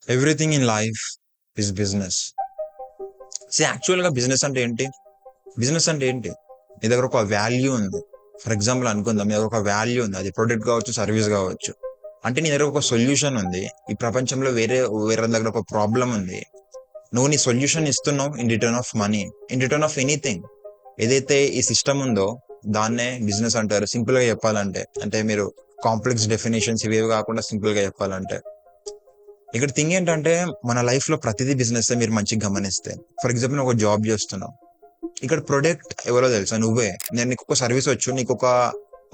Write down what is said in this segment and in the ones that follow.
Everything in life is business. యాక్చువల్గా business అంటే ఏంటి? బిజినెస్ అంటే ఏంటి? నీ దగ్గర ఒక వాల్యూ ఉంది. ఫర్ ఎగ్జాంపుల్ అనుకుందాం, నీ దగ్గర ఒక వాల్యూ ఉంది. అది ప్రొడక్ట్ కావచ్చు, సర్వీస్ కావచ్చు. అంటే నీ దగ్గర ఒక సొల్యూషన్ ఉంది. ఈ ప్రపంచంలో వేరే వేరే దగ్గర ఒక ప్రాబ్లం ఉంది. నువ్వు నీ సొల్యూషన్ ఇస్తున్నావు in return of money, in return of anything. ఏదైతే ఈ సిస్టమ్ ఉందో దాన్నే బిజినెస్ అంటారు. సింపుల్ గా చెప్పాలంటే, అంటే మీరు కాంప్లెక్స్ డెఫినేషన్స్ ఇవేవి కాకుండా సింపుల్ గా చెప్పాలంటే, ఇక్కడ థింగ్ ఏంటంటే మన లైఫ్ లో ప్రతిదీ బిజినెస్ మీరు మంచిగా గమనిస్తే. ఫర్ ఎగ్జాంపుల్ ఒక జాబ్ చేస్తున్నావు. ఇక్కడ ప్రొడక్ట్ ఎవరో తెలుసా? నువ్వే. నేను నీకు ఒక సర్వీస్ వచ్చు, నీకు ఒక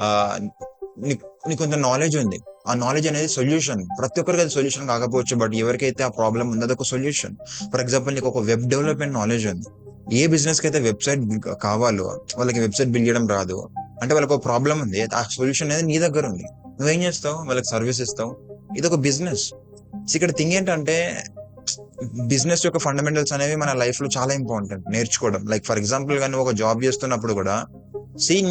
ఆ, నీకు కొంత నాలెడ్జ్ ఉంది. ఆ నాలెడ్జ్ అనేది సొల్యూషన్. ప్రతి ఒక్కరికి అది సొల్యూషన్ కాకపోవచ్చు, బట్ ఎవరికైతే ఆ ప్రాబ్లం ఉందో అదొక సొల్యూషన్. ఫర్ ఎగ్జాంపుల్ నీకు ఒక వెబ్ డెవలప్మెంట్ నాలెడ్జ్ ఉంది. ఏ బిజినెస్ కి అయితే వెబ్సైట్ కావాలో వాళ్ళకి వెబ్సైట్ బిల్డ్ చేయడం రాదు, అంటే వాళ్ళకి ఒక ప్రాబ్లం ఉంది. ఆ సొల్యూషన్ అనేది నీ దగ్గర ఉంది. నువ్వేం చేస్తావు? వాళ్ళకి సర్వీస్ ఇస్తావు. ఇది ఒక బిజినెస్. ఇక్కడ థింగ్ ఏంటంటే బిజినెస్ యొక్క ఫండమెంటల్స్ అనేవి మన లైఫ్ లో చాలా ఇంపార్టెంట్ నేర్చుకోవడం. లైక్ ఫర్ ఎగ్జాంపుల్ గా నువ్వు ఒక జాబ్ చేస్తున్నప్పుడు కూడా,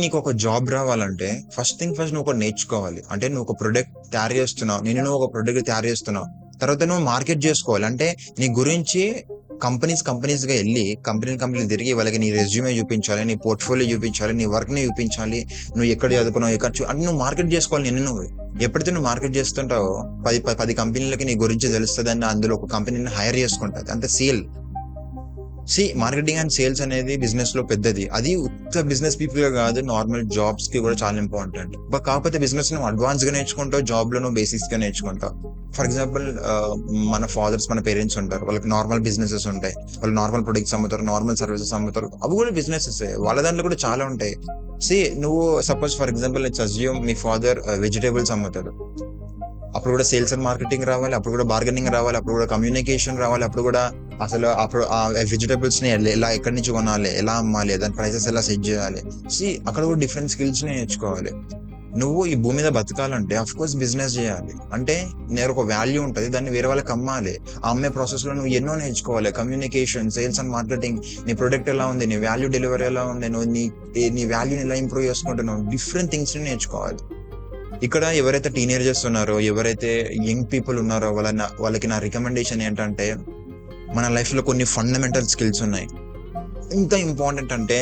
నీకు ఒక జాబ్ రావాలంటే ఫస్ట్ నువ్వు ఒక నేర్చుకోవాలి. అంటే నువ్వు ఒక ప్రొడక్ట్ తయారు చేస్తున్నావు, నువ్వు ఒక ప్రొడక్ట్ తయారు చేస్తున్నావు. తర్వాత నువ్వు మార్కెట్ చేసుకోవాలి. అంటే నీ గురించి కంపెనీస్ గా వెళ్ళి కంపెనీ తిరిగి వాళ్ళకి నీ రెజ్యూమే చూపించాలి, నీ పోర్ట్ఫోలియో చూపించాలి, నీ వర్క్ ని చూపించాలి. నువ్వు ఎక్కడ చదువుకున్నావు, అంటే నువ్వు మార్కెట్ చేసుకోవాలి. నువ్వు ఎప్పుడైతే నువ్వు మార్కెట్ చేస్తుంటావో 10 కంపెనీలకి నీ గురించి తెలుస్తుంది, అని అందులో ఒక కంపెనీని హైర్ చేసుకుంటుంది. అంతే సేల్. మార్కెటింగ్ అండ్ సేల్స్ అనేది బిజినెస్ లో పెద్దది. అది ఉత్త బిజినెస్ పీపుల్ గా కాదు, నార్మల్ జాబ్స్ కి కూడా చాలా ఇంపార్టెంట్. కాకపోతే బిజినెస్ నువ్వు అడ్వాన్స్ గా నేర్చుకుంటావు, జాబ్ లో నువ్వు బేసిక్స్ గా నేర్చుకుంటావు. ఫర్ ఎగ్జాంపుల్ మన ఫాదర్స్, మన పేరెంట్స్ ఉంటారు, వాళ్ళకి నార్మల్ బిజినెసెస్ ఉంటాయి. వాళ్ళు నార్మల్ ప్రొడక్ట్స్ అమ్ముతారు, నార్మల్ సర్వీసెస్ అమ్ముతారు. అవి కూడా బిజినెసెస్. వాళ్ళ దాంట్లో కూడా చాలా ఉంటాయి. నువ్వు suppose for example assume me father vegetables అమ్ముతాడు. అప్పుడు కూడా సేల్స్ అండ్ మార్కెటింగ్ రావాలి, అప్పుడు కూడా బార్గెనింగ్ రావాలి, అప్పుడు కూడా కమ్యూనికేషన్ రావాలి, అప్పుడు కూడా అసలు అప్పుడు ఆ వెజిటేబుల్స్ ని ఎలా ఎక్కడి నుంచి కొనాలి, ఎలా అమ్మాలి, దాని ప్రైసెస్ ఎలా సెట్ చేయాలి. అక్కడ కూడా డిఫరెంట్ స్కిల్స్ ని నేర్చుకోవాలి. నువ్వు ఈ భూమి మీద బతకాలంటే అఫ్ కోర్స్ బిజినెస్ చేయాలి. అంటే నేను ఒక వాల్యూ ఉంటుంది, దాన్ని వేరే వాళ్ళకి అమ్మాలి. ఆ అమ్మే ప్రాసెస్ లో నువ్వు ఎన్నో నేర్చుకోవాలి. కమ్యూనికేషన్, సేల్స్ అండ్ మార్కెటింగ్, నీ ప్రొడక్ట్ ఎలా ఉంది, నీ వాల్యూ డెలివరీ ఎలా ఉంది, నువ్వు నీ వాల్యూని ఎలా ఇంప్రూవ్ చేసుకుంటున్నావు, డిఫరెంట్ థింగ్స్ ని నేర్చుకోవాలి. ఇక్కడ ఎవరైతే టీనేజర్స్ ఉన్నారో, ఎవరైతే యంగ్ పీపుల్ ఉన్నారో, వాళ్ళకి నా రికమెండేషన్ ఏంటంటే, మన లైఫ్ లో కొన్ని ఫండమెంటల్ స్కిల్స్ ఉన్నాయి. ఎంత ఇంపార్టెంట్ అంటే,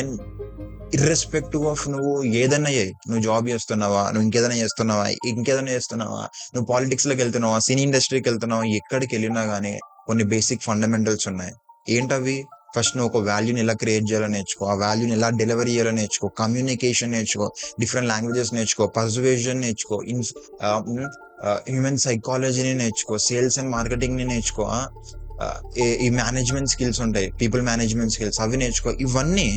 ఇర్రెస్పెక్టివ్ ఆఫ్ నువ్వు ఏదైనా నువ్వు జాబ్ చేస్తున్నావా, నువ్వు ఇంకేదైనా చేస్తున్నావా, నువ్వు పాలిటిక్స్ లోకి వెళ్తున్నావా, సినీ ఇండస్ట్రీకి వెళ్తున్నావా, ఎక్కడికి వెళ్ళినా గానీ కొన్ని బేసిక్ ఫండమెంటల్స్ ఉన్నాయి. ఏంటవి? ఫస్ట్ నువ్వు ఒక వాల్యూని ఎలా క్రియేట్ చేయాలో నేర్చుకో, ఆ వాల్యూని ఎలా డెలివరీ చేయాలో నేర్చుకో, కమ్యూనికేషన్ నేర్చుకో, డిఫరెంట్ లాంగ్వేజెస్ నేర్చుకో, పర్సువేషన్ నేర్చుకో, హ్యూమన్ సైకాలజీని నేర్చుకో, సేల్స్ అండ్ మార్కెటింగ్ ని నేర్చుకో, ఈ మేనేజ్మెంట్ స్కిల్స్ ఉంటాయి, పీపుల్ మేనేజ్మెంట్ స్కిల్స్, అవి నేర్చుకో. ఇవన్నీ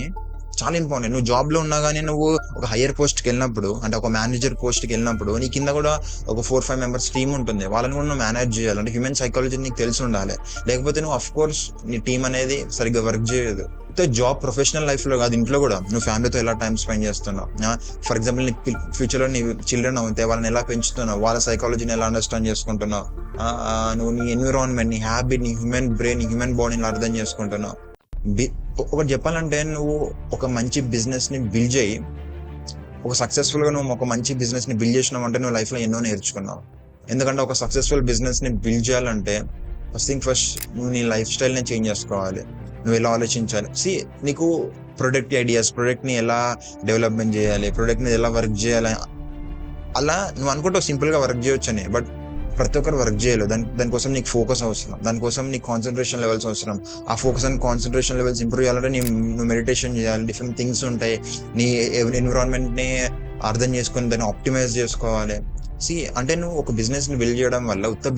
చాలా ఇంపార్టెంట్. నువ్వు జాబ్ లో ఉన్నా గానీ, నువ్వు ఒక హైయర్ పోస్ట్ కి వెళ్ళినప్పుడు, అంటే ఒక మేనేజర్ పోస్ట్ కి వెళ్ళినప్పుడు, నీ కింద కూడా ఒక 4-5 మెంబర్స్ టీమ్ ఉంటుంది. వాళ్ళని కూడా నువ్వు మేనేజ్ చేయాలి. అంటే హ్యూమన్ సైకాలజీ నీకు తెలిసి ఉండాలి. లేకపోతే నువ్వు అఫ్ కోర్స్ నీ టీం అనేది సరిగ్గా వర్క్ చేయదు. జాబ్ ప్రొఫెషనల్ లైఫ్ లో కాదు, ఇంట్లో కూడా నువ్వు ఫ్యామిలీతో ఎలా టైం స్పెండ్ చేస్తున్నావు. ఫర్ ఎగ్జాంపుల్ నీ ఫ్యూచర్ లో నీ చిల్డ్రన్ అవుతే వాళ్ళని ఎలా పెంచుతున్నావు, వాళ్ళ సైకాలజీని ఎలా అండర్స్టాండ్ చేసుకుంటున్నావు, నువ్వు నీ ఎన్విరాన్మెంట్, నీ హ్యాబిట్, నీ హ్యూమన్ బ్రెయిన్, నీ హ్యూమన్ బాడీని అర్థం చేసుకుంటున్నావు. ఒకటి చెప్పాలంటే, నువ్వు ఒక మంచి బిజినెస్ ని బిల్డ్ చేయి. ఒక సక్సెస్ఫుల్ గా నువ్వు ఒక మంచి బిజినెస్ ని బిల్డ్ చేసినావు అంటే నువ్వు లైఫ్ లో ఎన్నో నేర్చుకున్నావు. ఎందుకంటే ఒక సక్సెస్ఫుల్ బిజినెస్ ని బిల్డ్ చేయాలంటే ఫస్ట్ నువ్వు నీ లైఫ్ స్టైల్ ని చేంజ్ చేసుకోవాలి. నువ్వు ఎలా ఆలోచించాలి. నీకు ప్రొడక్ట్ ఐడియాస్, ప్రొడక్ట్ ని ఎలా డెవలప్మెంట్ చేయాలి, ప్రొడక్ట్ ని ఎలా వర్క్ చేయాలి, అలా నువ్వు అనుకుంటావు సింపుల్ గా వర్క్ చేయొచ్చు అని. బట్ ప్రతి ఒక్కరు వర్క్ చేయలేదు. దానికోసం నీకు ఫోకస్ అవసరం, దానికోసం నీకు కాన్సన్ట్రేషన్ లెవెల్స్ అవసరం. ఆ focus and concentration levels improve చేయాలంటే నువ్వు మెడిటేషన్ చేయాలి, డిఫరెంట్ థింగ్స్ ఉంటాయి. నీ ఎన్విరాన్మెంట్ ని అర్థం చేసుకుని దాన్ని ఆప్టిమైజ్ చేసుకోవాలి. అంటే నువ్వు ఒక బిజినెస్ ని బిల్డ్ చేయడం వల్ల ఉత్త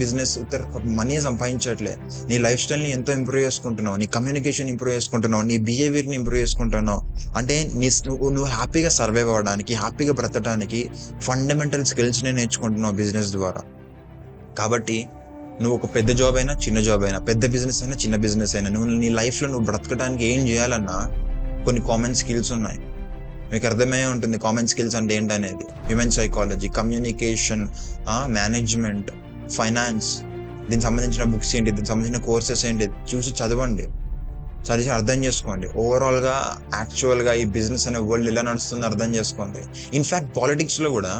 మనీ సంపాదించట్లే, నీ లైఫ్ స్టైల్ ని ఎంతో ఇంప్రూవ్ చేసుకుంటున్నావు, నీ కమ్యూనికేషన్ ఇంప్రూవ్ చేసుకుంటున్నావు, నీ బిహేవియర్ ని ఇంప్రూవ్ చేసుకుంటున్నావు. అంటే నువ్వు హ్యాపీగా సర్వైవ్ అవ్వడానికి, హ్యాపీగా బ్రతకడానికి ఫండమెంటల్ స్కిల్స్ ని నేర్చుకుంటున్నావు బిజినెస్ ద్వారా. కాబట్టి నువ్వు ఒక పెద్ద జాబ్ అయినా, చిన్న జాబ్ అయినా, పెద్ద బిజినెస్ అయినా, చిన్న బిజినెస్ అయినా, నువ్వు నీ లైఫ్ లో నువ్వు బ్రతకడానికి ఏం చేయాలన్నా కొన్ని కామన్ స్కిల్స్ ఉన్నాయి. మీకు అర్థమయ్యే ఉంటుంది కామన్ స్కిల్స్ అంటే ఏంటనేది. Human psychology, communication, management, finance, దీనికి సంబంధించిన బుక్స్ ఏంటి, దీనికి సంబంధించిన కోర్సెస్ ఏంటి చూసి చదవండి. చదివి అర్థం చేసుకోండి. ఓవరాల్‌గా యాక్చువల్‌గా ఈ బిజినెస్ అనే వరల్డ్ ఎలా నడుస్తుందో అర్థం చేసుకోండి. ఇన్‌ఫాక్ట్ పాలిటిక్స్‌లో గూడా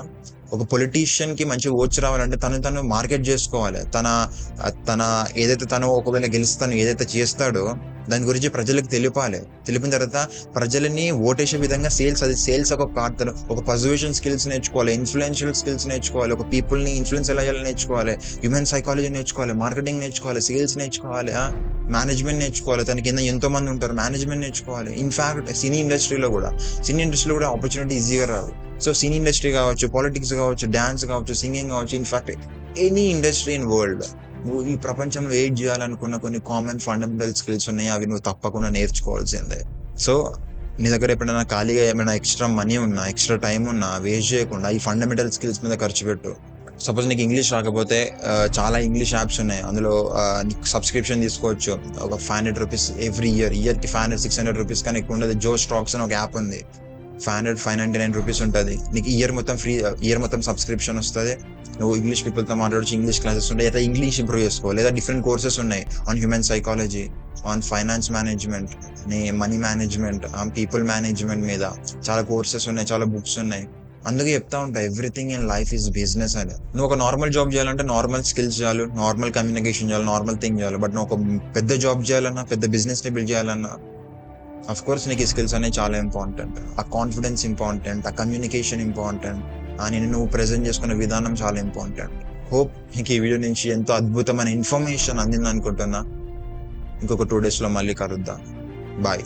ఒక పొలిటీషియన్‌కి మంచి ఓట్స్ రావాలంటే తను మార్కెట్ జేసుకోవాలి. తన ఏదైతే తను ఒకవేళ గెలిస్తే తను ఏదైతే చేస్తాడో దాని గురించి ప్రజలకు తెలిపాలి. తెలిపిన తర్వాత ప్రజలని ఓటేసే విధంగా సేల్స్ ఒక పార్ట్. ఒక పర్సుయేషన్ స్కిల్స్ నేర్చుకోవాలి. ఇన్‌ఫ్లుయెన్షియల్ స్కిల్స్ నేర్చుకోవాలి. ఒక పీపుల్‌ని ఇన్‌ఫ్లుయెన్స్ ఎలా చేయాలో నేర్చుకోవాలి. హ్యూమన్ సైకాలజీ నేర్చుకోవాలి. మార్కెటింగ్ నేర్చుకోవాలి. సేల్స్ నేర్చుకోవాలి. మేనేజ్మెంట్ నేర్చుకోవాలి. తన కింద ఎంతో మంది ఉంటారు. మేనేజ్మెంట్ నేర్చుకోవాలి. ఇన్‌ఫాక్ట్ సినీ ఇండస్ట్రీలో గూడా ఆపర్చునిటీ ఈజీగా రాదు. సో సినీ ఇండస్ట్రీ కావచ్చు, పాలిటిక్స్ కావచ్చు, డాన్స్ కావచ్చు, సింగింగ్ కావచ్చు, in fact any industry in world నువ్వు ఈ ప్రపంచంలో ఏది చేయాలనుకున్న కొన్ని కామన్ ఫండమెంటల్ స్కిల్స్ ఉన్నాయి. అవి నువ్వు తప్పకుండా నేర్చుకోవాల్సిందే. సో నీ దగ్గర ఎప్పుడైనా ఖాళీగా ఏమైనా ఎక్స్ట్రా మనీ ఉన్నా, ఎక్స్ట్రా టైం ఉన్నా వేస్ట్ చేయకుండా ఈ ఫండమెంటల్ స్కిల్స్ మీద ఖర్చు పెట్టు. సపోజ్ నీకు ఇంగ్లీష్ రాకపోతే చాలా ఇంగ్లీష్ యాప్స్ ఉన్నాయి. అందులో నీకు సబ్స్క్రిప్షన్ తీసుకోవచ్చు. ఒక ₹500 ఎవ్రీ ఇయర్‌కి ₹500-600 కన్నా ఎక్కువ ఉండదు. జో స్టాక్స్ అని ఒక యాప్ ఉంది. ₹599 ఉంటది. నీకు ఇయర్ మొత్తం సబ్స్క్రిప్షన్ వస్తది. నువ్వు ఇంగ్లీష్ పీపుల్‌తో మాట్లాడొచ్చు. ఇంగ్లీష్ క్లాసెస్ ఉంటాయి. లేదా ఇంగ్లీష్ ఇంప్రూవ్ చేసుకో. లేదా డిఫరెంట్ కోర్సెస్ ఉన్నాయి. On human psychology, on finance management, money management, people management మీద చాలా కోర్సెస్ ఉన్నాయి. చాలా బుక్స్ ఉన్నాయి. అందుకే చెప్తా ఉంటా everything in life is business అని. నువ్వు ఒక నార్మల్ జాబ్ చేయాలంటే నార్మల్ స్కిల్స్ చాలు, నార్మల్ కమ్యూనికేషన్ చాలు, నార్మల్ థింగ్ చాలు. బట్ నువ్వు ఒక పెద్ద జాబ్ చేయాలన్నా, పెద్ద బిజినెస్‌ని బిల్డ్ చేయాలన్నా ఆఫ్ కోర్స్ నీకు ఈ స్కిల్స్ అనేవి చాలా ఇంపార్టెంట్. ఆ కాన్ఫిడెన్స్ ఇంపార్టెంట్, ఆ కమ్యూనికేషన్ ఇంపార్టెంట్, నిన్ను నువ్వు ప్రెజెంట్ చేసుకునే విధానం చాలా ఇంపార్టెంట్. హోప్ నీకు ఈ వీడియో నుంచి ఎంతో అద్భుతమైన ఇన్ఫర్మేషన్ అందింది అనుకుంటున్నా. ఇంకొక 2 daysలో మళ్ళీ కలుద్దాం. బాయ్.